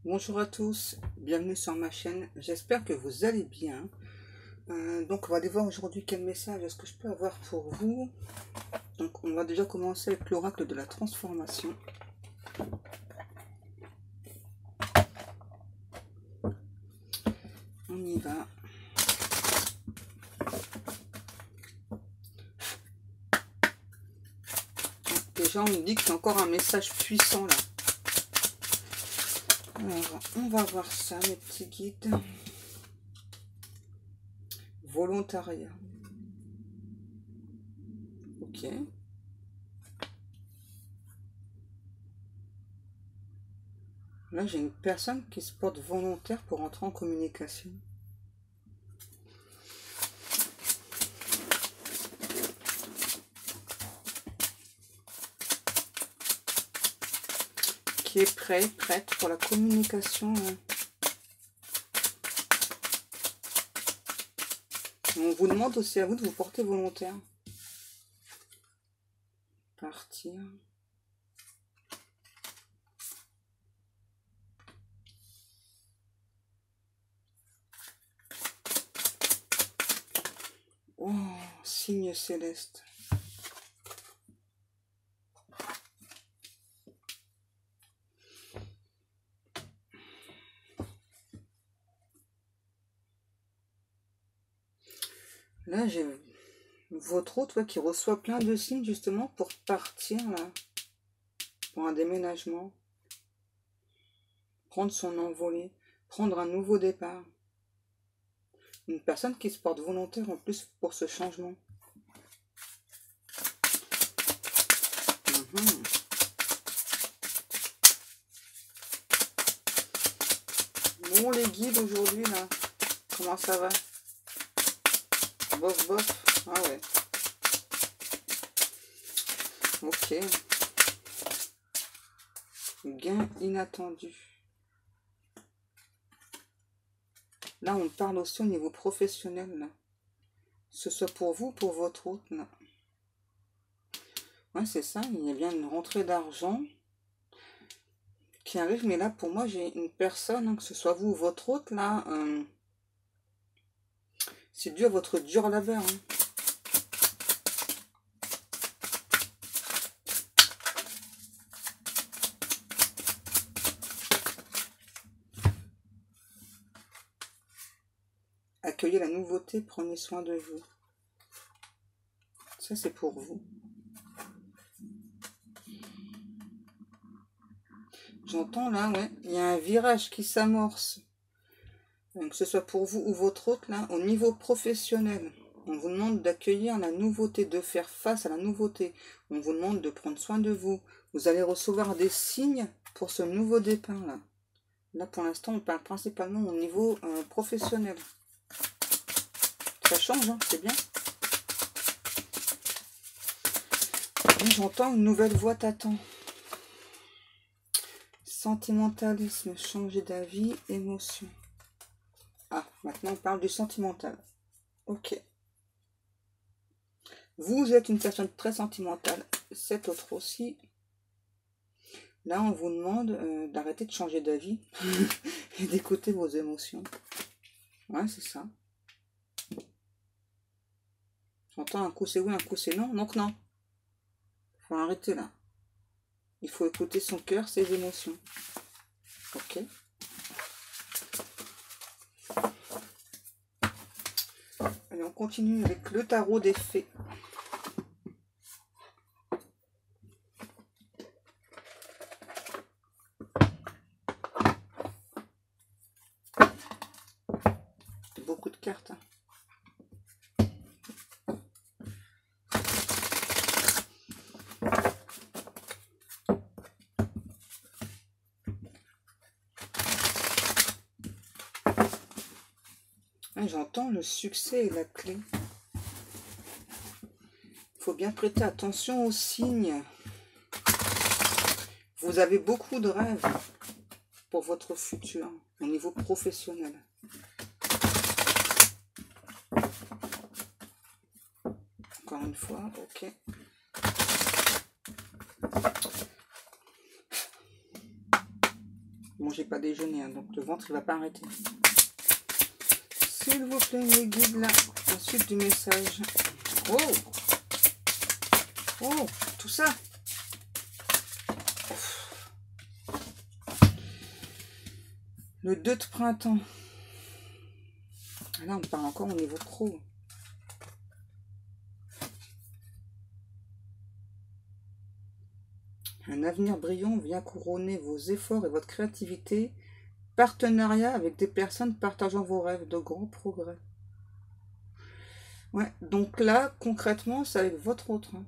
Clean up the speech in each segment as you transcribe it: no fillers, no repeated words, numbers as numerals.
Bonjour à tous, bienvenue sur ma chaîne, j'espère que vous allez bien. Donc on va aller voir aujourd'hui quel message est-ce que je peux avoir pour vous. Donc on va déjà commencer avec l'oracle de la transformation. On y va. Déjà on me dit que c'est encore un message puissant là. Alors on va voir ça mes petits guides. Volontariat. Ok. Là j'ai une personne qui se porte volontaire pour entrer en communication. Qui est prête pour la communication. On vous demande aussi à vous de vous porter volontaire. Partir. Oh, signe céleste. Là, j'ai votre autre qui reçoit plein de signes justement pour partir là, pour un déménagement, prendre son envolée, prendre un nouveau départ. Une personne qui se porte volontaire en plus pour ce changement. Bon les guides aujourd'hui là, comment ça va? Bof bof, ah ouais. Ok. Gain inattendu. Là, on parle aussi au niveau professionnel, là. Que ce soit pour vous ou pour votre autre, là. Ouais, c'est ça, il y a bien une rentrée d'argent qui arrive, mais là, pour moi, j'ai une personne, hein, que ce soit vous ou votre autre, là, c'est dû à votre dur labeur, hein. Accueillez la nouveauté, prenez soin de vous. Ça, c'est pour vous. J'entends là, ouais, il y a un virage qui s'amorce. Que ce soit pour vous ou votre autre, là, au niveau professionnel. On vous demande d'accueillir la nouveauté, de faire face à la nouveauté. On vous demande de prendre soin de vous. Vous allez recevoir des signes pour ce nouveau départ, là. Là, pour l'instant, on parle principalement au niveau professionnel. Ça change, hein, c'est bien. J'entends une nouvelle voix t'attend. Sentimentalisme, changer d'avis, émotion. Ah, maintenant on parle du sentimental. Ok. Vous êtes une personne très sentimentale. Cet autre aussi. Là, on vous demande d'arrêter de changer d'avis et d'écouter vos émotions. Ouais, c'est ça. J'entends un coup c'est oui, un coup c'est non. Donc non. Faut arrêter là. Il faut écouter son cœur, ses émotions. Ok. Allez, on continue avec le tarot des fées. Beaucoup de cartes. Hein. J'entends le succès et la clé. Il faut bien prêter attention aux signes. Vous avez beaucoup de rêves pour votre futur au niveau professionnel. Encore une fois, ok. Bon, j'ai pas déjeuné, hein, donc le ventre, il va pas arrêter. S'il vous plaît, les guides, là, la suite du message. Oh! Oh! Tout ça! Le 2 de printemps. Là, on parle encore au niveau pro. Un avenir brillant vient couronner vos efforts et votre créativité. Partenariat avec des personnes partageant vos rêves, de grands progrès. Ouais, donc là, concrètement, c'est avec votre autre. Hein.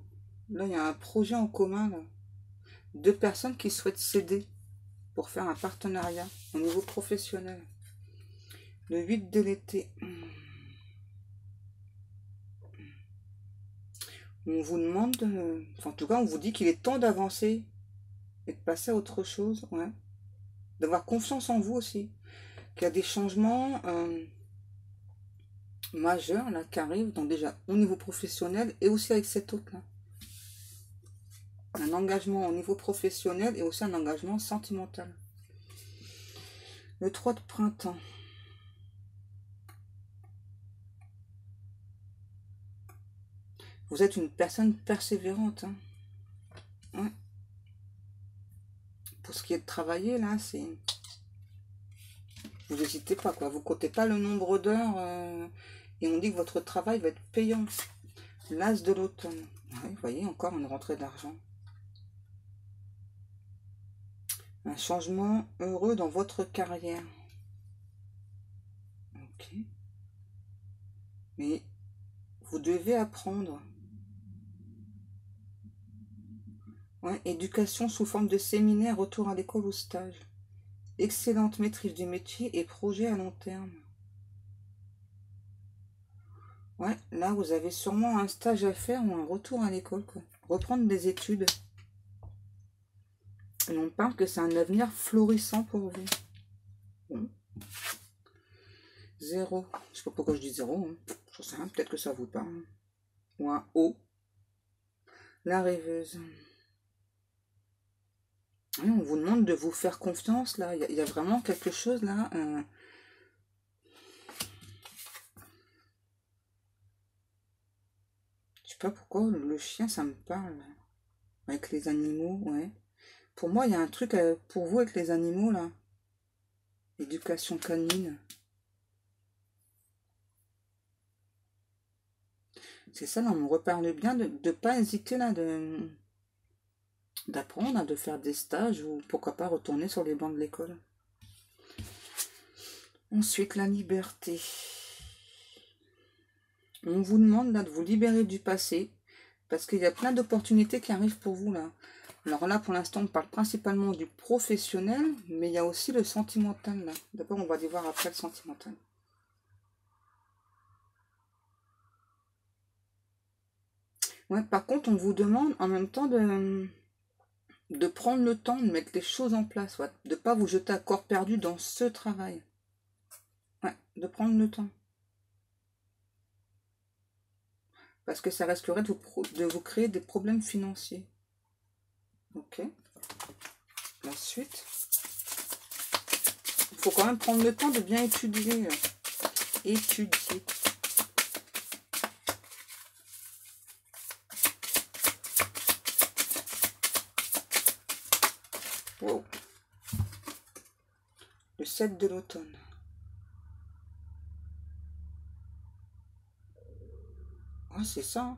Là, il y a un projet en commun, là. 2 personnes qui souhaitent s'aider pour faire un partenariat au niveau professionnel. Le 8 de l'été. On vous demande, enfin, en tout cas, on vous dit qu'il est temps d'avancer et de passer à autre chose, ouais. D'avoir confiance en vous aussi. Qu'il y a des changements majeurs là qui arrivent, donc déjà au niveau professionnel et aussi avec cet autre là. Un engagement au niveau professionnel et aussi un engagement sentimental. Le 3 de printemps. Vous êtes une personne persévérante. Hein. Ouais. Pour ce qui est de travailler, là, c'est... Vous n'hésitez pas, quoi. Vous comptez pas le nombre d'heures et on dit que votre travail va être payant. L'as de l'automne. Ouais, vous voyez, encore une rentrée d'argent. Un changement heureux dans votre carrière. Ok. Mais vous devez apprendre. Ouais, éducation sous forme de séminaire, retour à l'école ou stage. Excellente maîtrise du métier et projet à long terme. Ouais, là vous avez sûrement un stage à faire ou un retour à l'école, quoi. Reprendre des études. Et on parle que c'est un avenir florissant pour vous. Bon. 0. Je sais pas pourquoi je dis 0. Hein. Je sais rien, peut-être que ça vous parle. Ou un O. La rêveuse. Oui, on vous demande de vous faire confiance, là. Il y a vraiment quelque chose, là. Je sais pas pourquoi le chien, ça me parle. Avec les animaux, ouais. Pour moi, il y a un truc pour vous avec les animaux, là. Éducation canine. C'est ça, là, on me reparle bien de ne pas hésiter, là, d'apprendre, de faire des stages ou pourquoi pas retourner sur les bancs de l'école. Ensuite, la liberté. On vous demande là de vous libérer du passé parce qu'il y a plein d'opportunités qui arrivent pour vous là. Alors là, pour l'instant, on parle principalement du professionnel, mais il y a aussi le sentimental là. D'abord, on va aller voir après le sentimental. Ouais, par contre, on vous demande en même temps de prendre le temps de mettre les choses en place, ouais, de ne pas vous jeter à corps perdu dans ce travail. Ouais, de prendre le temps. Parce que ça risquerait de vous créer des problèmes financiers. Ok. Ensuite, il faut quand même prendre le temps de bien étudier. Étudier. Wow. Le 7 de l'automne. Ouais, c'est ça.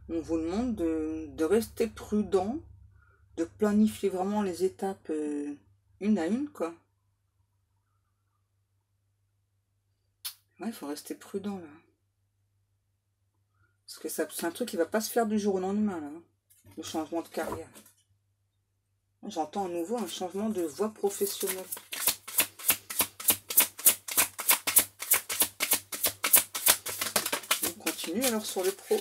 On vous demande de rester prudent, de planifier vraiment les étapes une à une, quoi. Ouais, il faut rester prudent, là. Parce que c'est un truc qui va pas se faire du jour au lendemain, là. Le changement de carrière. J'entends à nouveau un changement de voie professionnelle. On continue alors sur le pro.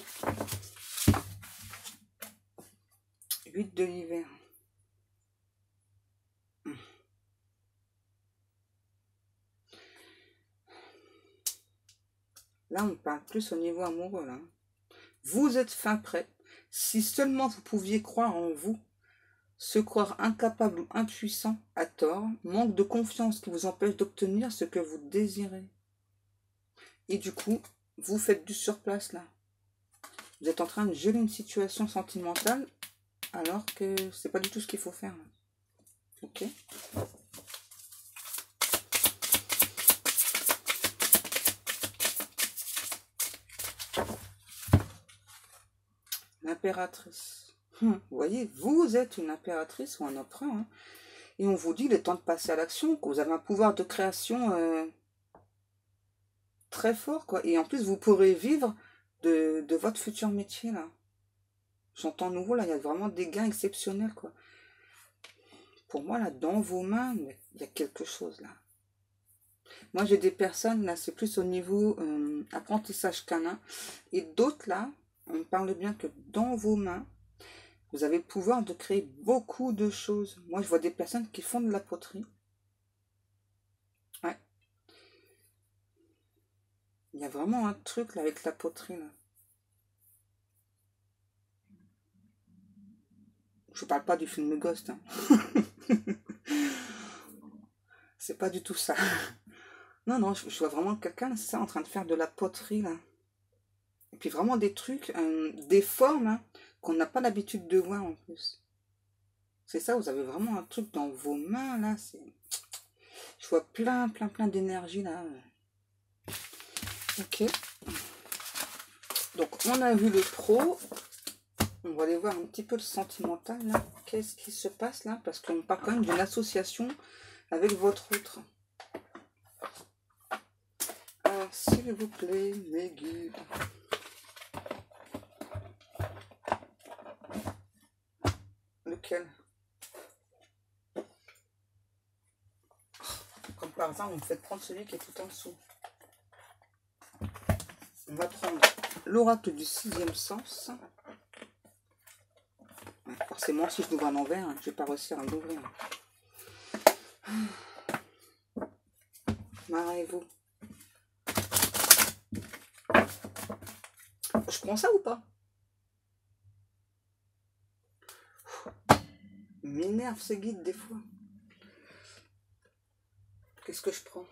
8 de l'hiver. Là, on parle plus au niveau amoureux, là. Vous êtes fin prêt. Si seulement vous pouviez croire en vous, Se croire incapable ou impuissant à tort, manque de confiance qui vous empêche d'obtenir ce que vous désirez. Et du coup, vous faites du surplace là. Vous êtes en train de geler une situation sentimentale alors que c'est pas du tout ce qu'il faut faire. Là. Ok. L'impératrice. Vous voyez, vous êtes une impératrice ou un empereur. Hein, et on vous dit, il est temps de passer à l'action, que vous avez un pouvoir de création très fort, quoi. Et en plus, vous pourrez vivre de votre futur métier, là. J'entends nouveau, là, il y a vraiment des gains exceptionnels, quoi. Pour moi, là, dans vos mains, il y a quelque chose, là. Moi, j'ai des personnes, là, c'est plus au niveau apprentissage canin. Et d'autres, là, on me parle bien que dans vos mains, vous avez le pouvoir de créer beaucoup de choses. Moi, je vois des personnes qui font de la poterie. Ouais. Il y a vraiment un truc, là, avec la poterie, là. Je parle pas du film Ghost. Hein. C'est pas du tout ça. Non, non, je vois vraiment quelqu'un, c'est ça, en train de faire de la poterie, là. Et puis vraiment des trucs, des formes hein, qu'on n'a pas l'habitude de voir en plus. C'est ça, vous avez vraiment un truc dans vos mains, là. Je vois plein d'énergie, là. Ok. Donc, on a vu le pro. On va aller voir un petit peu le sentimental, là. Qu'est-ce qui se passe, là? Parce qu'on parle quand même d'une association avec votre autre. Alors, s'il vous plaît, mes guides. Lequel? Comme par exemple, on me fait prendre celui qui est tout en dessous. On va prendre l'oracle du 6e sens. Forcément, si je l'ouvre à l'envers, je ne vais pas réussir à l'ouvrir. Marrez-vous. Je prends ça ou pas? M'énerve ces guides des fois. Qu'est-ce que je prends?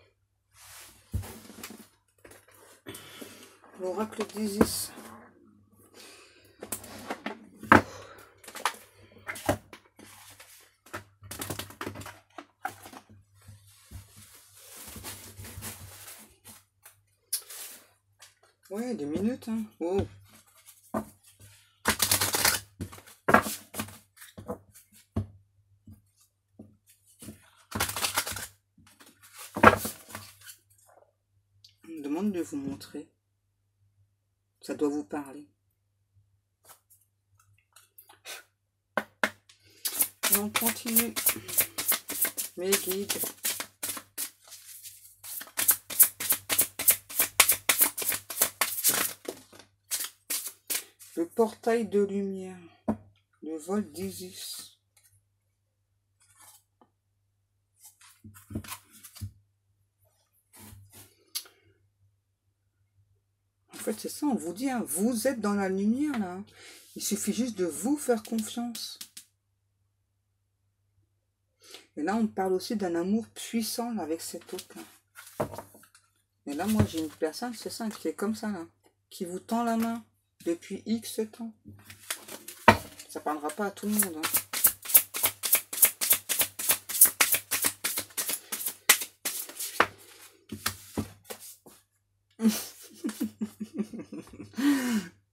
L'oracle d'Isis. Ouais, 2 minutes, hein. Wow. On me demande de vous montrer. Ça doit vous parler. Et on continue. Mes guides. Le portail de lumière. Le vol d'Isis. En fait, c'est ça, on vous dit, hein, vous êtes dans la lumière, là. Il suffit juste de vous faire confiance. Et là, on parle aussi d'un amour puissant, là, avec cet autre-là. Et là, moi, j'ai une personne, c'est ça, qui est comme ça, là. Qui vous tend la main depuis X temps. Ça parlera pas à tout le monde, hein.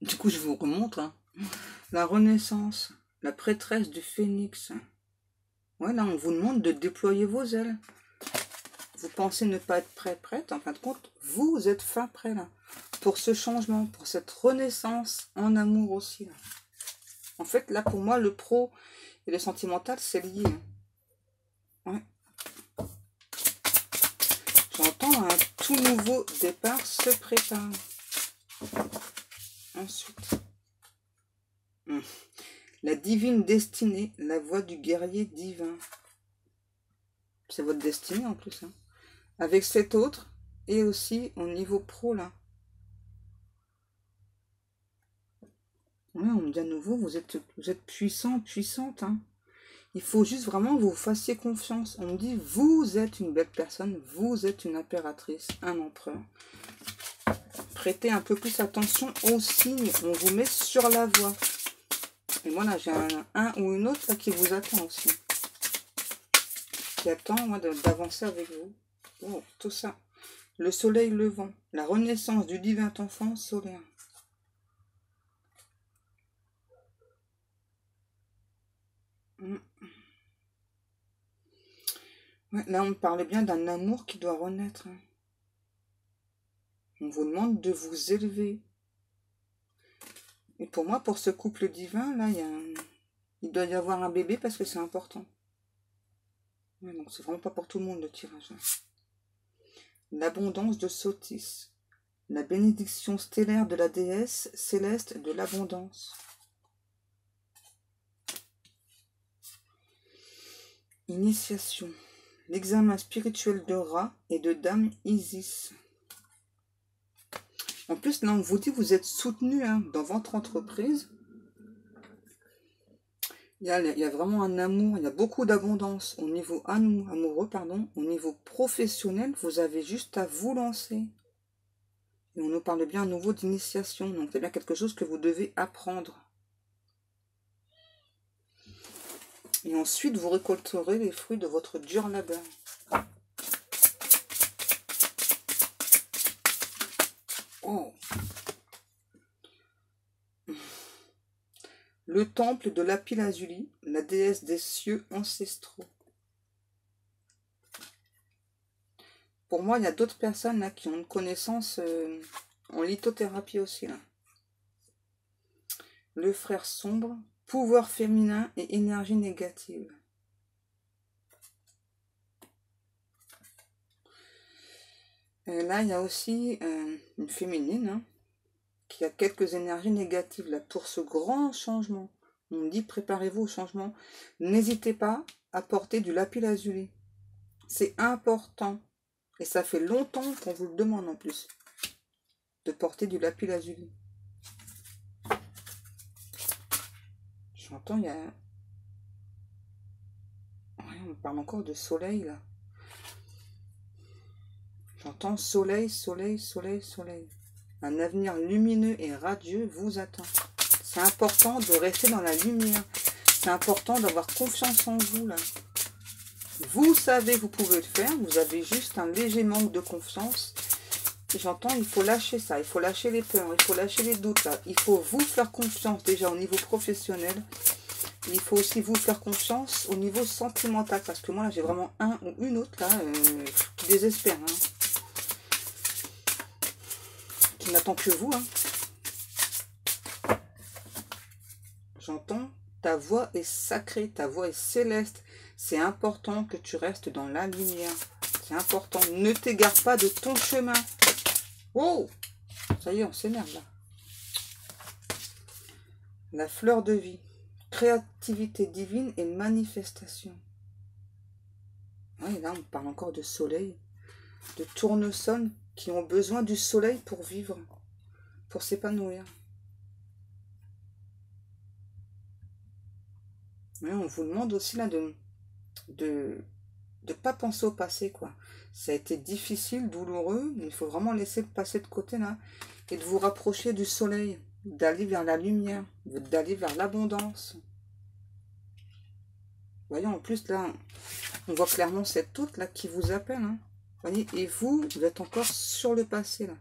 Du coup, je vous remontre. Hein. La Renaissance, la prêtresse du Phénix. Ouais, là, on vous demande de déployer vos ailes. Vous pensez ne pas être prête. En fin de compte, vous êtes fin prêt, là. Pour ce changement, pour cette renaissance en amour aussi, là. En fait, là, pour moi, le pro et le sentimental, c'est lié. Hein. Ouais. J'entends un tout nouveau départ se prépare. Ensuite, la divine destinée, la voix du guerrier divin. C'est votre destinée en plus. Hein. Avec cet autre, et aussi au niveau pro là. Ouais, on me dit à nouveau, vous êtes puissant, puissante. Hein. Il faut juste vraiment que vous fassiez confiance. On me dit, vous êtes une belle personne, vous êtes une impératrice, un empereur. Prêtez un peu plus attention aux signes, on vous met sur la voie. Et moi là, j'ai un ou une autre là, qui vous attend aussi. Qui attend moi d'avancer avec vous. Oh, tout ça. Le soleil levant, la renaissance du divin enfant solaire. Ouais, là, on me parle bien d'un amour qui doit renaître. On vous demande de vous élever. Et pour moi, pour ce couple divin, là, il doit y avoir un bébé parce que c'est important. Ouais, donc, c'est vraiment pas pour tout le monde le tirage. L'abondance de Sotis. La bénédiction stellaire de la déesse céleste de l'abondance. Initiation. L'examen spirituel de Ra et de Dame Isis. En plus, là, on vous dit que vous êtes soutenu dans votre entreprise. Il y a vraiment un amour, il y a beaucoup d'abondance au niveau amoureux, pardon. Au niveau professionnel, vous avez juste à vous lancer. Et on nous parle bien à nouveau d'initiation, donc c'est bien quelque chose que vous devez apprendre. Et ensuite, vous récolterez les fruits de votre dur labeur. Oh. Le temple de Lapis-Lazuli, la déesse des cieux ancestraux. Pour moi, il y a d'autres personnes là, qui ont une connaissance en lithothérapie aussi. Là. Le frère sombre, pouvoir féminin et énergie négative. Et là, il y a aussi une féminine qui a quelques énergies négatives là, pour ce grand changement. On dit préparez-vous au changement. N'hésitez pas à porter du lapis-lazuli. C'est important. Et ça fait longtemps qu'on vous le demande en plus. De porter du lapis-lazuli. J'entends, il y a... Ouais, on parle encore de soleil là. J'entends soleil, soleil, soleil, soleil. Un avenir lumineux et radieux vous attend. C'est important de rester dans la lumière. C'est important d'avoir confiance en vous là. Vous savez, vous pouvez le faire. Vous avez juste un léger manque de confiance. Et j'entends, il faut lâcher ça. Il faut lâcher les peurs. Il faut lâcher les doutes là. Il faut vous faire confiance déjà au niveau professionnel. Il faut aussi vous faire confiance au niveau sentimental. Parce que moi là, j'ai vraiment un ou une autre là qui désespère. Qui n'attend que vous. J'entends, ta voix est sacrée, ta voix est céleste. C'est important que tu restes dans la lumière. C'est important. Ne t'égare pas de ton chemin. Oh, ça y est, on s'énerve là. La fleur de vie. Créativité divine et manifestation. Oui, là, on parle encore de soleil. De tournesols qui ont besoin du soleil pour vivre. Pour s'épanouir. Oui, on vous demande aussi là de pas penser au passé, quoi. Ça a été difficile, douloureux, mais il faut vraiment laisser le passé de côté, là, et de vous rapprocher du soleil, d'aller vers la lumière, d'aller vers l'abondance. Vous voyez, en plus, là, on voit clairement cette hôte, là, qui vous appelle, Vous voyez, et vous êtes encore sur le passé, là.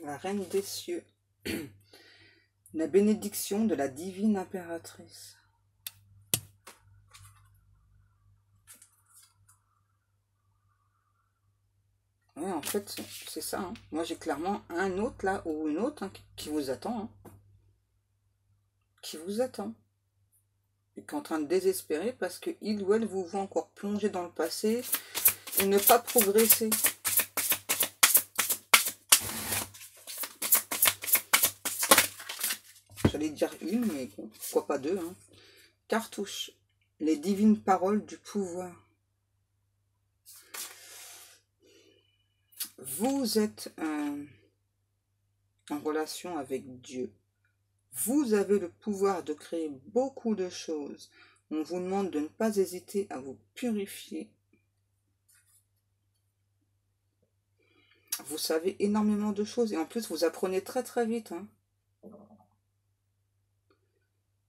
La reine des cieux. La bénédiction de la divine impératrice. Ouais, en fait, c'est ça. Moi, j'ai clairement un autre là, ou une autre qui vous attend. Qui vous attend. Et qui est en train de désespérer parce qu'il ou elle vous voit encore plonger dans le passé et ne pas progresser. J'allais dire une, mais bon, pourquoi pas deux. Cartouche. Les divines paroles du pouvoir. Vous êtes en relation avec Dieu. Vous avez le pouvoir de créer beaucoup de choses. On vous demande de ne pas hésiter à vous purifier. Vous savez énormément de choses et en plus vous apprenez très très vite. Hein.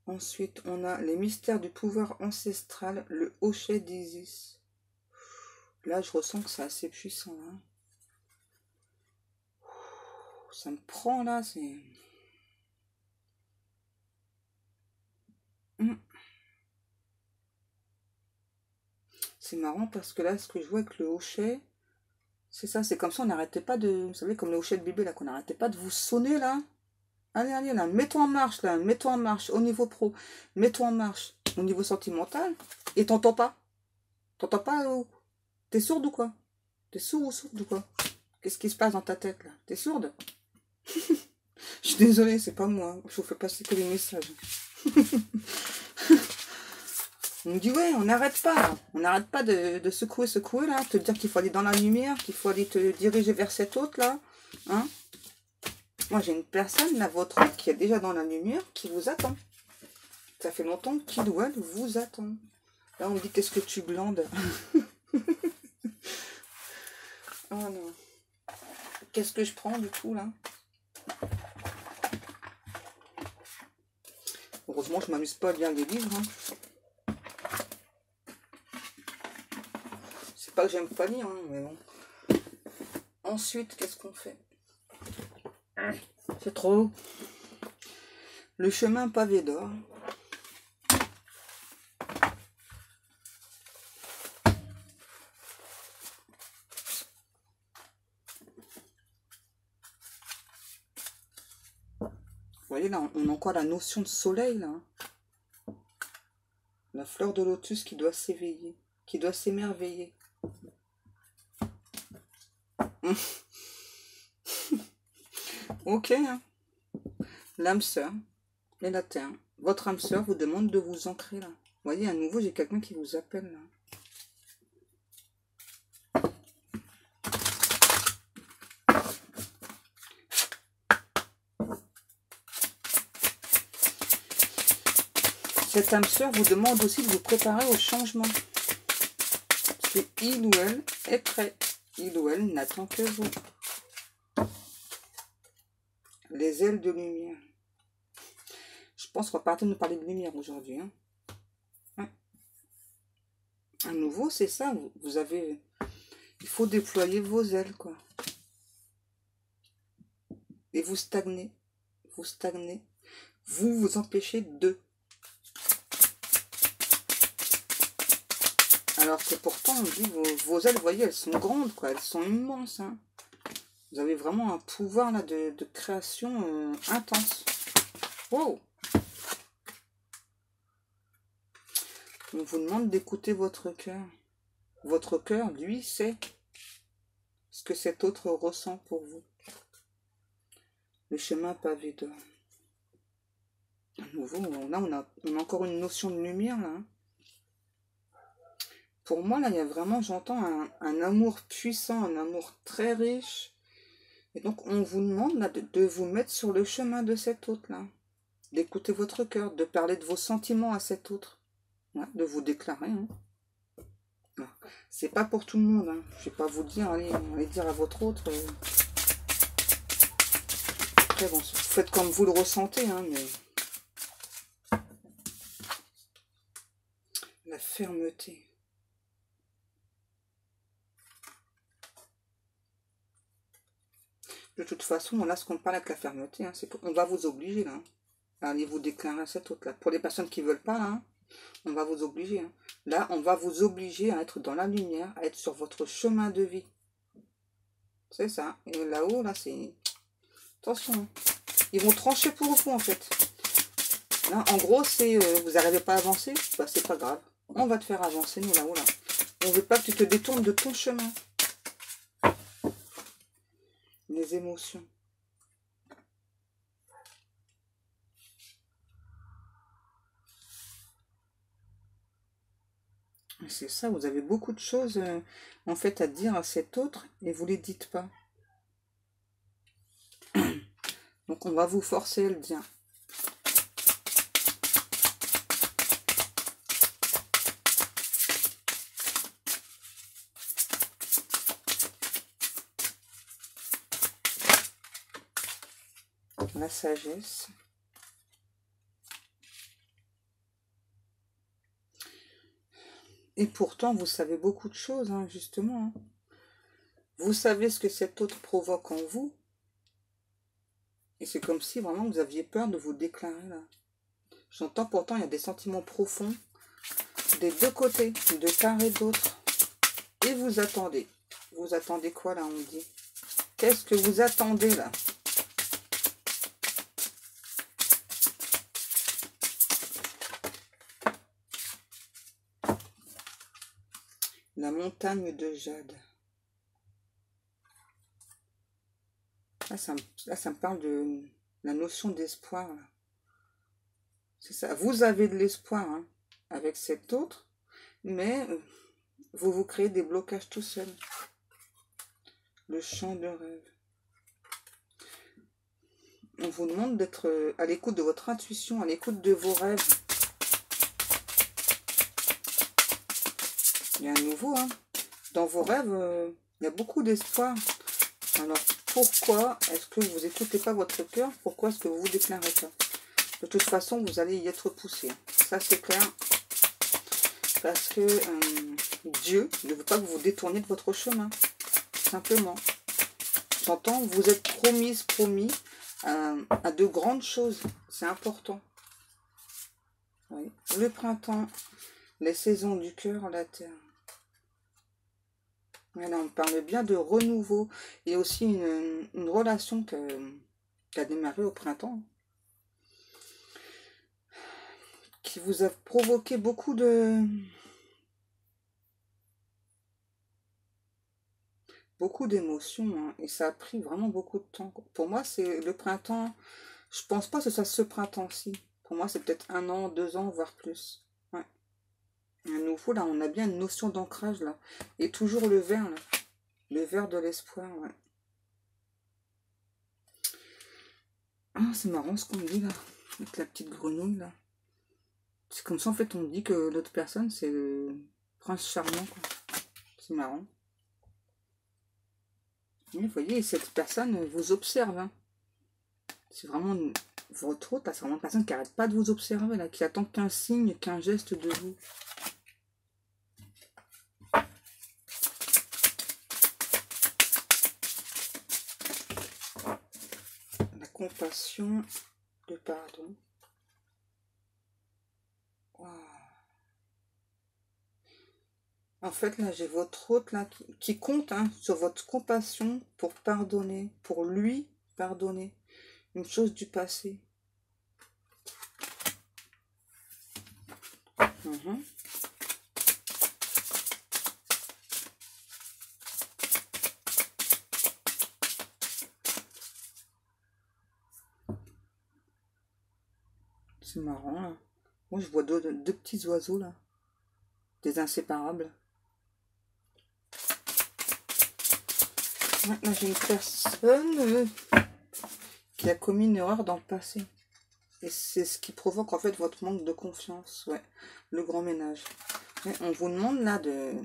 Ensuite, on a les mystères du pouvoir ancestral, le hochet d'Isis. Là, je ressens que c'est assez puissant. Hein. Ça me prend là, c'est... C'est marrant parce que là, ce que je vois avec le hochet, c'est ça, c'est comme ça, on n'arrêtait pas de... Vous savez, comme le hochet de bébé, là, qu'on n'arrêtait pas de vous sonner, là. Allez, allez, là, mets-toi en marche, là, mets-toi en marche, au niveau pro, mets-toi en marche, au niveau sentimental, et t'entends pas. T'entends pas, t'es sourde ou quoi? T'es sourd ou sourde ou quoi? Qu'est-ce qui se passe dans ta tête, là? T'es sourde? Je suis désolée, c'est pas moi, je vous fais passer que les messages. On me dit, ouais, on n'arrête pas de secouer, là, te dire qu'il faut aller dans la lumière, qu'il faut aller te diriger vers cet autre, là, hein. Moi, j'ai une personne, la vôtre, qui est déjà dans la lumière, qui vous attend. Ça fait longtemps qu'il ou elle vous attend. Là, on me dit, qu'est-ce que tu glandes? Oh non. Qu'est-ce que je prends, du coup, là? Heureusement, je m'amuse pas à lire les livres, hein. C'est pas que j'aime pas lire, hein, mais bon. Ensuite, qu'est-ce qu'on fait? C'est trop. Le chemin pavé d'or. Vous voyez là, on a encore la notion de soleil là. La fleur de lotus qui doit s'éveiller, qui doit s'émerveiller. Ok, hein. L'âme sœur et la terre. Votre âme sœur vous demande de vous ancrer là. Vous voyez, à nouveau, j'ai quelqu'un qui vous appelle là. Cette âme sœur vous demande aussi de vous préparer au changement. Parce que il ou elle est prêt. Il ou elle n'attend que vous. Les ailes de lumière. Je pense qu'on va partir de nous parler de lumière aujourd'hui. Hein. Ouais. À nouveau, c'est ça. Vous avez... Il faut déployer vos ailes, quoi. Et vous stagnez. Vous stagnez. Vous vous empêchez de... Alors que pourtant, on dit, vos ailes, vous voyez, elles sont grandes, quoi. Elles sont immenses. Hein. Vous avez vraiment un pouvoir là de création intense. Wow! On vous demande d'écouter votre cœur. Votre cœur, lui, sait ce que cet autre ressent pour vous. Le chemin pavé d'or. À nouveau, là, on a encore une notion de lumière, là. Hein. Pour moi, là, il y a vraiment, j'entends un amour puissant, un amour très riche. Et donc, on vous demande là, de vous mettre sur le chemin de cet autre-là. D'écouter votre cœur, de parler de vos sentiments à cet autre. Ouais, de vous déclarer. Hein. C'est pas pour tout le monde. Hein. Je vais pas vous dire, allez dire à votre autre. Après, bon, vous faites comme vous le ressentez. Hein, mais... La fermeté. De toute façon, là, ce qu'on parle avec la fermeté, hein, c'est qu'on va vous obliger, là. À aller vous déclarer à cet autre-là. Pour les personnes qui ne veulent pas, hein, on va vous obliger. Hein. Là, on va vous obliger à être dans la lumière, à être sur votre chemin de vie. C'est ça. Et là-haut, là, c'est... Attention. Hein. Ils vont trancher pour vous, en fait. Là, en gros, c'est... vous n'arrivez pas à avancer, bah, c'est pas grave. On va te faire avancer, nous, là-haut, là. On ne veut pas que tu te détournes de ton chemin. Les émotions. C'est ça, vous avez beaucoup de choses en fait à dire à cet autre et vous ne les dites pas. Donc on va vous forcer à le dire. La sagesse. Et pourtant, vous savez beaucoup de choses, hein, justement. Hein. Vous savez ce que cet autre provoque en vous. Et c'est comme si vraiment vous aviez peur de vous déclarer là. J'entends pourtant, il y a des sentiments profonds des deux côtés, de part et d'autre. Et vous attendez. Vous attendez quoi là, on dit? Qu'est-ce que vous attendez là? La montagne de jade. Là, ça me parle de la notion d'espoir. C'est ça. Vous avez de l'espoir hein, avec cet autre, mais vous vous créez des blocages tout seul. Le champ de rêve. On vous demande d'être à l'écoute de votre intuition, à l'écoute de vos rêves. Il y a un nouveau, hein. Dans vos rêves, il y a beaucoup d'espoir. Alors, pourquoi est-ce que vous n'écoutez pas votre cœur? Pourquoi est-ce que vous vous déclarez pas? De toute façon, vous allez y être poussé. Ça, c'est clair. Parce que Dieu ne veut pas que vous vous détourniez de votre chemin. Simplement. J'entends, vous êtes promis à de grandes choses. C'est important. Oui. Le printemps, les saisons du cœur, la terre. Voilà, on parle bien de renouveau et aussi une relation qui a démarré au printemps. Qui vous a provoqué beaucoup d'émotions. Hein, et ça a pris vraiment beaucoup de temps. Pour moi, c'est le printemps. Je pense pas que ce soit ce printemps-ci. Pour moi, c'est peut-être 1 an, 2 ans, voire plus. Ouais. À nouveau, là, on a bien une notion d'ancrage, là. Et toujours le vert, là. Le vert de l'espoir, ouais. Ah, c'est marrant ce qu'on dit, là. Avec la petite grenouille, là. C'est comme ça, en fait, on dit que l'autre personne, c'est le prince charmant, quoi. C'est marrant. Vous voyez, cette personne vous observe. Hein. C'est vraiment votre hôte, c'est vraiment une personne qui n'arrête pas de vous observer, là, qui attend qu'un signe, qu'un geste de vous. La compassion, le pardon. Wow. En fait, là, j'ai votre hôte là, qui compte hein, sur votre compassion pour pardonner, pour lui pardonner une chose du passé. C'est marrant, là. Moi, je vois deux petits oiseaux, là. Des inséparables. Là, j'ai une personne qui a commis une erreur dans le passé. Et c'est ce qui provoque, en fait, votre manque de confiance. Ouais, le grand ménage. Mais on vous demande, là, de...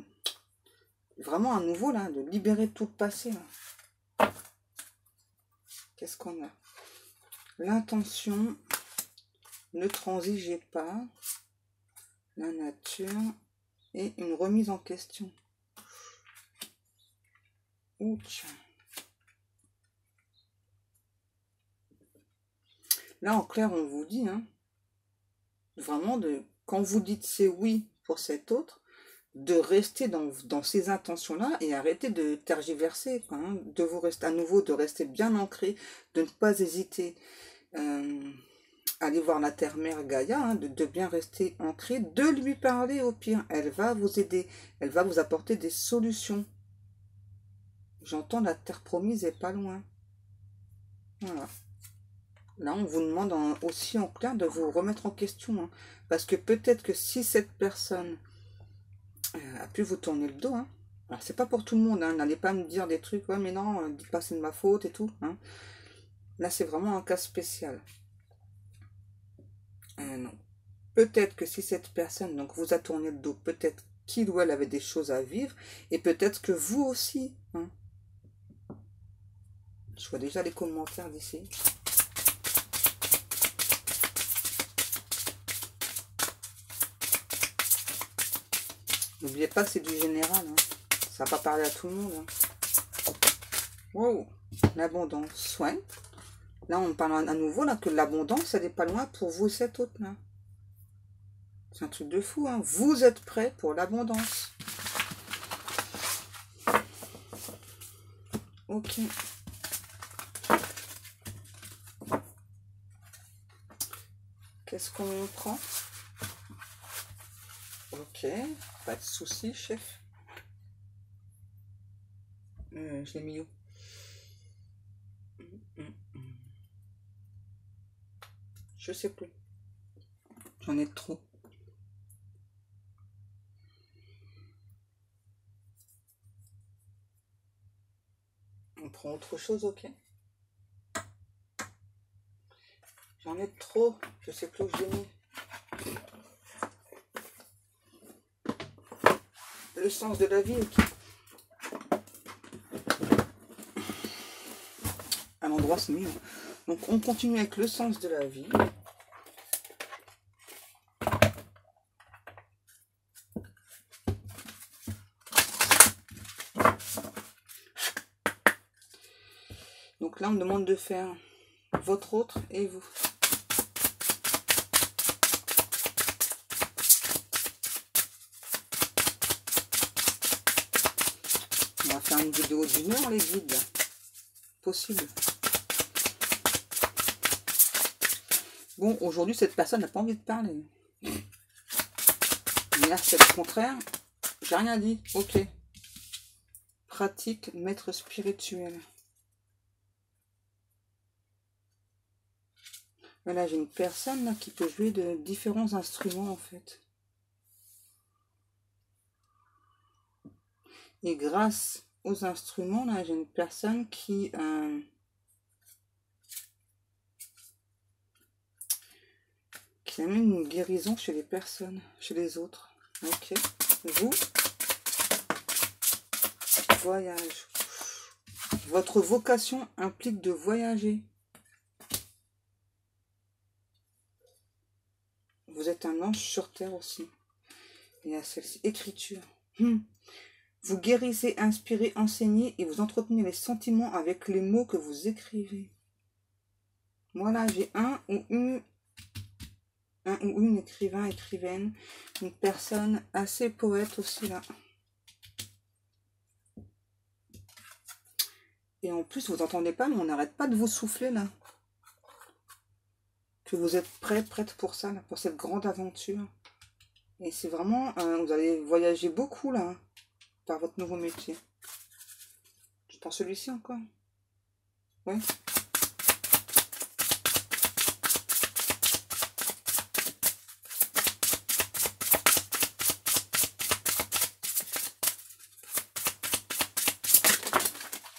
Vraiment, à nouveau, là, de libérer tout le passé, là. Qu'est-ce qu'on a? L'intention... Ne transigez pas, la nature et une remise en question. Ouch. Là, en clair, on vous dit, hein, vraiment, quand vous dites c'est oui pour cet autre, de rester dans ces intentions-là et arrêter de tergiverser, quoi, hein, de vous rester à nouveau, de rester bien ancré, de ne pas hésiter. Aller voir la terre-mère Gaïa, hein, de bien rester ancré, de lui parler au pire. Elle va vous aider, elle va vous apporter des solutions. J'entends la terre promise est pas loin. Voilà. Là, on vous demande aussi en clair de vous remettre en question. Hein, parce que peut-être que si cette personne a pu vous tourner le dos, hein, alors c'est pas pour tout le monde, hein, n'allez pas me dire des trucs, ouais mais non, dites pas c'est de ma faute et tout. Hein, Là, c'est vraiment un cas spécial. Non. Peut-être que si cette personne donc vous a tourné le dos, peut-être qu'il ou elle avait des choses à vivre, et peut-être que vous aussi. Hein. Je vois déjà les commentaires d'ici. N'oubliez pas que c'est du général. Hein. Ça va pas parler à tout le monde. Hein. Wow, l'abondance, soin. Là, on parle à nouveau là, que l'abondance, elle n'est pas loin pour vous, cet autre là. C'est un truc de fou. Hein. Vous êtes prêts pour l'abondance. Ok. Qu'est-ce qu'on prend? Ok, pas de souci, chef. Je l'ai mis où? Je sais plus. J'en ai trop. On prend autre chose, ok. J'en ai trop. Je sais plus où je l'ai mis. Le sens de la vie, ok. À l'endroit, c'est mieux. Donc, on continue avec le sens de la vie. Donc là, on me demande de faire votre autre et vous. On va faire une vidéo d'1 heure, les guides. Possible. Bon, aujourd'hui, cette personne n'a pas envie de parler. Mais là, c'est le contraire. J'ai rien dit. Ok. Pratique, maître spirituel. Voilà, j'ai une personne là qui peut jouer de différents instruments en fait. Et grâce aux instruments, là, j'ai une personne qui amène une guérison chez les personnes, chez les autres. Ok. Vous, voyage. Votre vocation implique de voyager. Vous êtes un ange sur terre aussi. Il y a celle-ci, écriture. Vous guérissez, inspirez, enseignez et vous entretenez les sentiments avec les mots que vous écrivez. Voilà, j'ai un ou une écrivain, écrivaine, une personne assez poète aussi là. Et en plus, vous n'entendez pas, mais on n'arrête pas de vous souffler là. Que vous êtes prêt, prête pour ça, là, pour cette grande aventure. Et c'est vraiment, vous allez voyager beaucoup là, par votre nouveau métier. Je prends celui-ci encore. Ouais.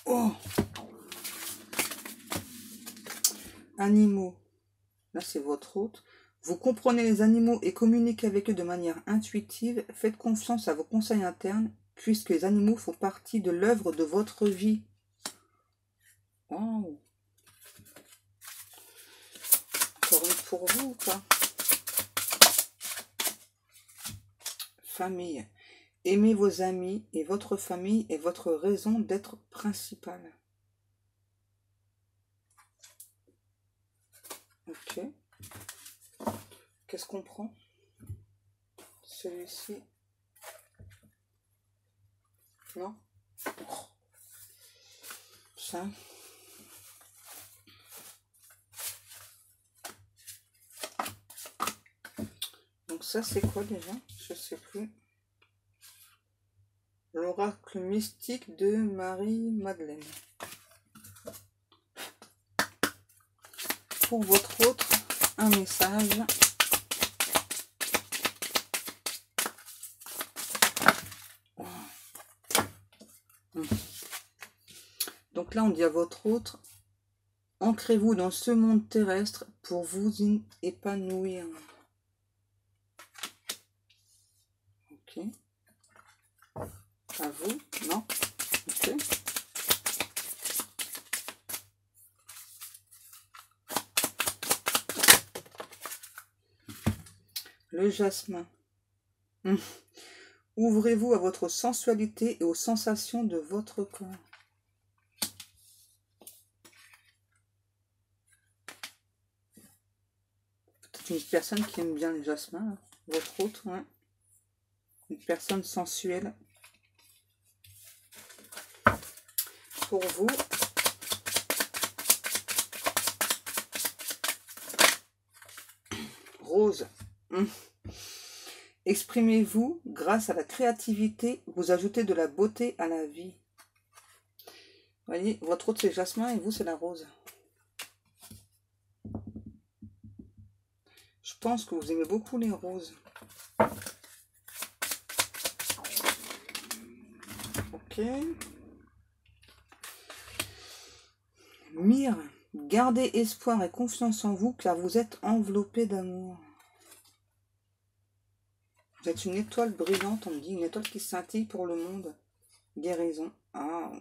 Oh. Animaux. Là, c'est votre hôte. Vous comprenez les animaux et communiquez avec eux de manière intuitive. Faites confiance à vos conseils internes, puisque les animaux font partie de l'œuvre de votre vie. Wow. Encore une pour vous ou pas? Famille. Aimez vos amis et votre famille est votre raison d'être principale. Ok. Qu'est-ce qu'on prend? Celui-ci. Non? Ça. Donc ça, c'est quoi déjà? Je sais plus. L'oracle mystique de Marie-Madeleine. Pour votre autre, un message. Donc là, on dit à votre autre, Ancrez-vous dans ce monde terrestre pour vous épanouir. Ok. À vous? Non? Ok. Le jasmin. Ouvrez-vous à votre sensualité et aux sensations de votre corps. Peut-être une personne qui aime bien le jasmin, là. Votre autre, ouais. Une personne sensuelle. Pour vous. Rose. Exprimez-vous grâce à la créativité, vous ajoutez de la beauté à la vie. Vous voyez, votre autre c'est jasmin et vous c'est la rose. Je pense que vous aimez beaucoup les roses. Ok. Mire, gardez espoir et confiance en vous car vous êtes enveloppé d'amour. Vous êtes une étoile brillante, on me dit, une étoile qui scintille pour le monde. Guérison. Ah,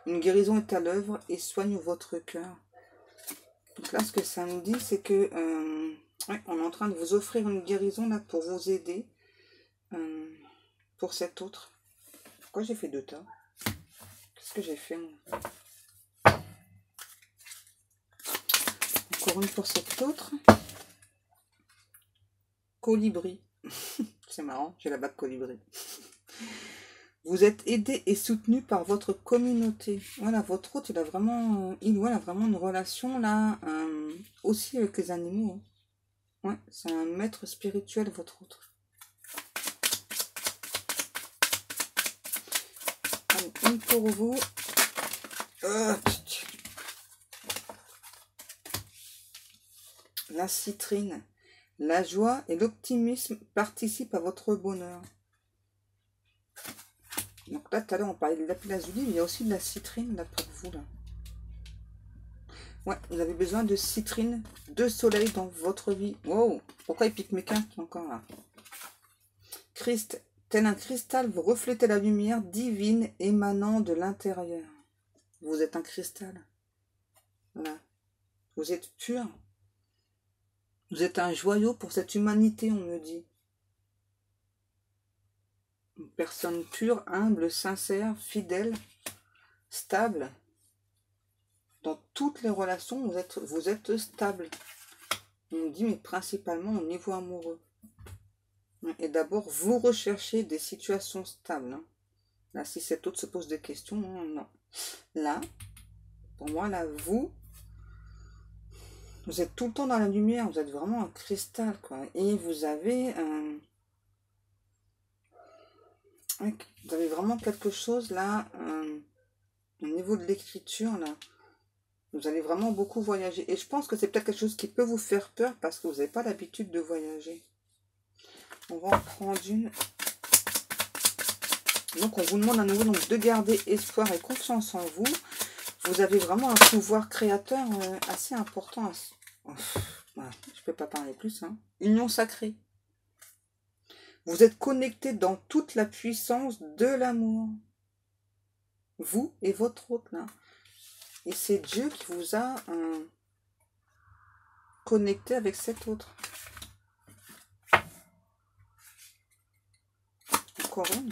une guérison est à l'œuvre et soigne votre cœur. Donc là, ce que ça me dit, c'est que ouais, on est en train de vous offrir une guérison là pour vous aider pour cet autre. Pourquoi j'ai fait 2 tas? Qu'est-ce que j'ai fait moi? Encore une pour cet autre. Colibri. C'est marrant, j'ai la bague colibri. Vous êtes aidé et soutenu par votre communauté. Voilà, votre hôte, il a vraiment, il ou elle a vraiment une relation là, aussi avec les animaux. Hein. Ouais, c'est un maître spirituel, votre autre. Allez, une pour vous. La citrine. La joie et l'optimisme participent à votre bonheur. Donc là, tout à l'heure, on parlait de lapis-lazuli, mais il y a aussi de la citrine là pour vous. Là. Ouais, vous avez besoin de citrine, de soleil dans votre vie. Wow, pourquoi il pique mes cartes encore là? Christ, tel un cristal, vous reflétez la lumière divine émanant de l'intérieur. Vous êtes un cristal. Voilà. Vous êtes pur. Vous êtes un joyau pour cette humanité, on me dit. Une personne pure, humble, sincère, fidèle, stable. Dans toutes les relations, vous êtes stable. On me dit, mais principalement au niveau amoureux. Et d'abord, vous recherchez des situations stables. Hein. Là, si cet autre se pose des questions, non. Là, pour moi, là, vous êtes tout le temps dans la lumière. Vous êtes vraiment un cristal, quoi. Et vous avez vous avez vraiment quelque chose, là, au niveau de l'écriture, là. Vous allez vraiment beaucoup voyager. Et je pense que c'est peut-être quelque chose qui peut vous faire peur parce que vous n'avez pas l'habitude de voyager. On va en prendre une. Donc, on vous demande à nouveau donc, de garder espoir et confiance en vous. Vous avez vraiment un pouvoir créateur assez important. Voilà, je ne peux pas parler plus. Hein. Union sacrée. Vous êtes connecté dans toute la puissance de l'amour. Vous et votre autre, là. Et c'est Dieu qui vous a connecté avec cet autre. Encore une.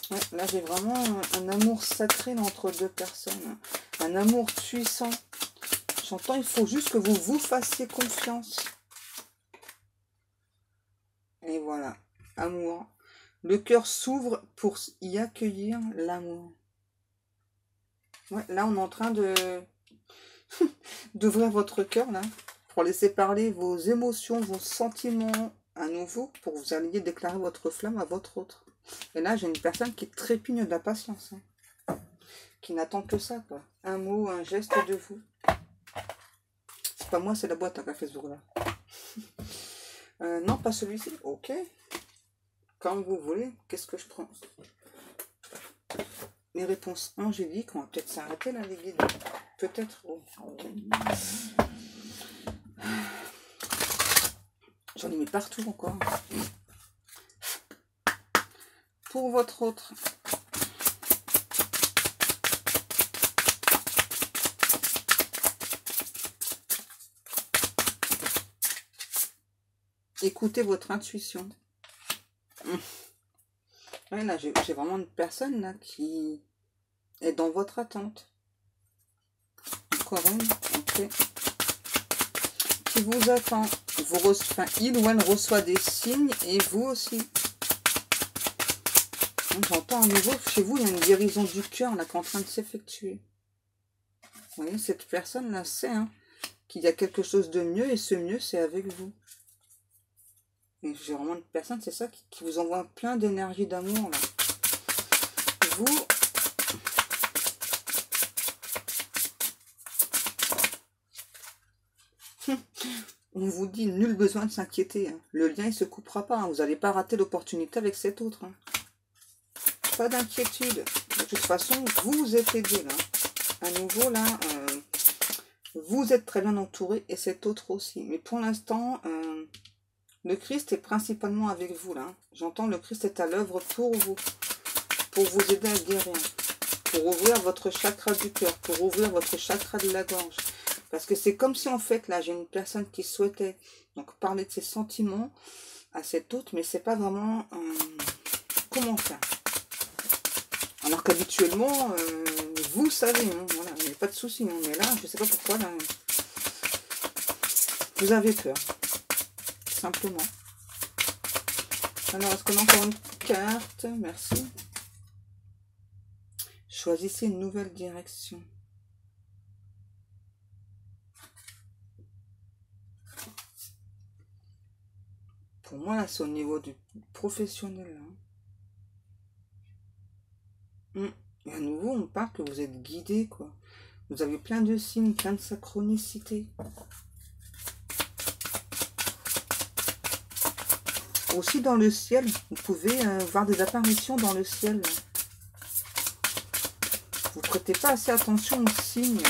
Ouais, là, j'ai vraiment un amour sacré entre 2 personnes. Un amour puissant. J'entends, il faut juste que vous vous fassiez confiance. Et voilà. Amour. Le cœur s'ouvre pour y accueillir l'amour. Ouais, là, on est en train de d'ouvrir votre cœur, là, pour laisser parler vos émotions, vos sentiments à nouveau, pour que vous alliez déclarer votre flamme à votre autre. Et là, j'ai une personne qui trépigne de la patience, hein, qui n'attend que ça, quoi. Un mot, un geste de vous. C'est pas moi, c'est la boîte hein, qui a fait ce jour-là. Non, pas celui-ci. Ok. Quand vous voulez, qu'est-ce que je prends? Les réponses angéliques, on va peut-être s'arrêter là, les guides. Peut-être. Oh, ok. J'en ai mis partout encore. Pour votre autre. Écoutez votre intuition. Ouais, là, j'ai vraiment une personne là qui est dans votre attente. Encore une, ok. Qui vous attend. Enfin, il ou elle reçoit des signes et vous aussi. J'entends à nouveau chez vous, il y a une guérison du cœur là qui est en train de s'effectuer. Vous voyez, cette personne là sait qu'il y a quelque chose de mieux et ce mieux c'est avec vous. J'ai vraiment une personne, c'est ça, qui vous envoie plein d'énergie d'amour là. Vous, on vous dit nul besoin de s'inquiéter. Le lien il se coupera pas. Vous n'allez pas rater l'opportunité avec cet autre. Pas d'inquiétude. De toute façon, vous êtes aidé là. À nouveau là, vous êtes très bien entouré et cet autre aussi. Mais pour l'instant, le Christ est principalement avec vous là. J'entends le Christ est à l'œuvre pour vous aider à guérir, pour ouvrir votre chakra du cœur, pour ouvrir votre chakra de la gorge. Parce que c'est comme si en fait là j'ai une personne qui souhaitait donc parler de ses sentiments à cet autre, mais c'est pas vraiment comment faire. Alors qu'habituellement vous savez, voilà, il n'y a pas de souci, mais là je sais pas pourquoi là, vous avez peur, simplement. Alors est-ce qu'on a encore une carte? Merci. Choisissez une nouvelle direction. Pour moi, là, c'est au niveau du professionnel. Et à nouveau, on parle que vous êtes guidé, quoi. Vous avez plein de signes, plein de synchronicité. Aussi dans le ciel, vous pouvez voir des apparitions dans le ciel. Vous ne prêtez pas assez attention aux signes.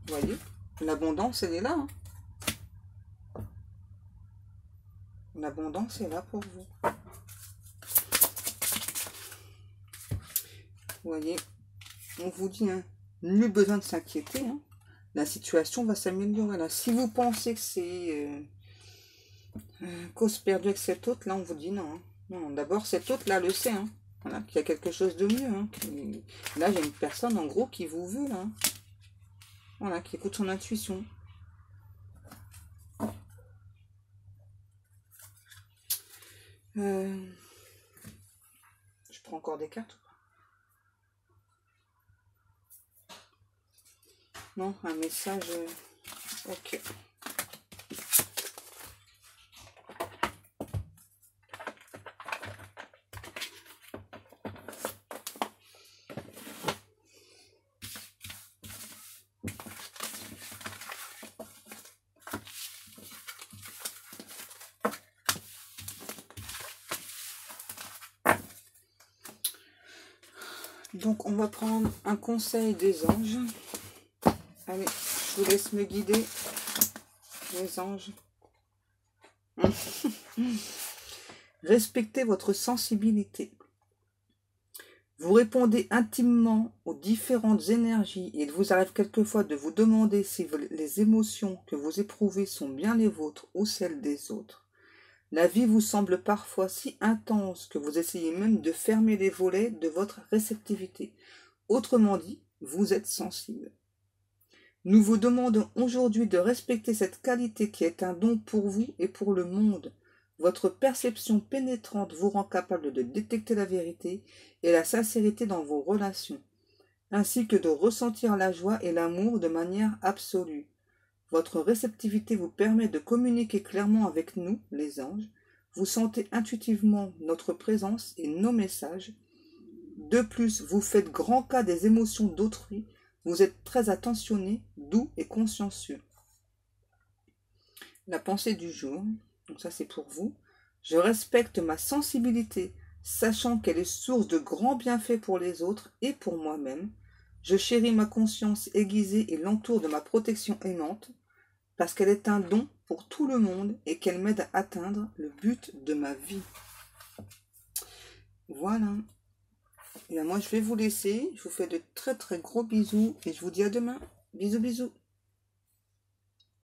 Vous voyez, l'abondance, elle est là. L'abondance est là pour vous. Vous voyez, on vous dit, nul besoin de s'inquiéter. La situation va s'améliorer là. Si vous pensez que c'est cause perdue avec cet autre, là, on vous dit non. Non, d'abord, cet autre, là, le sait. Voilà, qu'il y a quelque chose de mieux. Là, j'ai une personne, en gros, qui vous veut, là. Voilà, qui écoute son intuition. Je prends encore des cartes ou pas? Non, un message... Ok. Donc, on va prendre un conseil des anges. Allez, je vous laisse me guider, les anges. Respectez votre sensibilité. Vous répondez intimement aux différentes énergies et il vous arrive quelquefois de vous demander si les émotions que vous éprouvez sont bien les vôtres ou celles des autres. La vie vous semble parfois si intense que vous essayez même de fermer les volets de votre réceptivité. Autrement dit, vous êtes sensible. Nous vous demandons aujourd'hui de respecter cette qualité qui est un don pour vous et pour le monde. Votre perception pénétrante vous rend capable de détecter la vérité et la sincérité dans vos relations, ainsi que de ressentir la joie et l'amour de manière absolue. Votre réceptivité vous permet de communiquer clairement avec nous, les anges. Vous sentez intuitivement notre présence et nos messages. De plus, vous faites grand cas des émotions d'autrui. Vous êtes très attentionné, doux et consciencieux. La pensée du jour, donc ça c'est pour vous. Je respecte ma sensibilité, sachant qu'elle est source de grands bienfaits pour les autres et pour moi-même. Je chéris ma conscience aiguisée et l'entoure de ma protection aimante, parce qu'elle est un don pour tout le monde et qu'elle m'aide à atteindre le but de ma vie. Voilà. Et bien moi, je vais vous laisser. Je vous fais de très très gros bisous et je vous dis à demain. Bisous, bisous.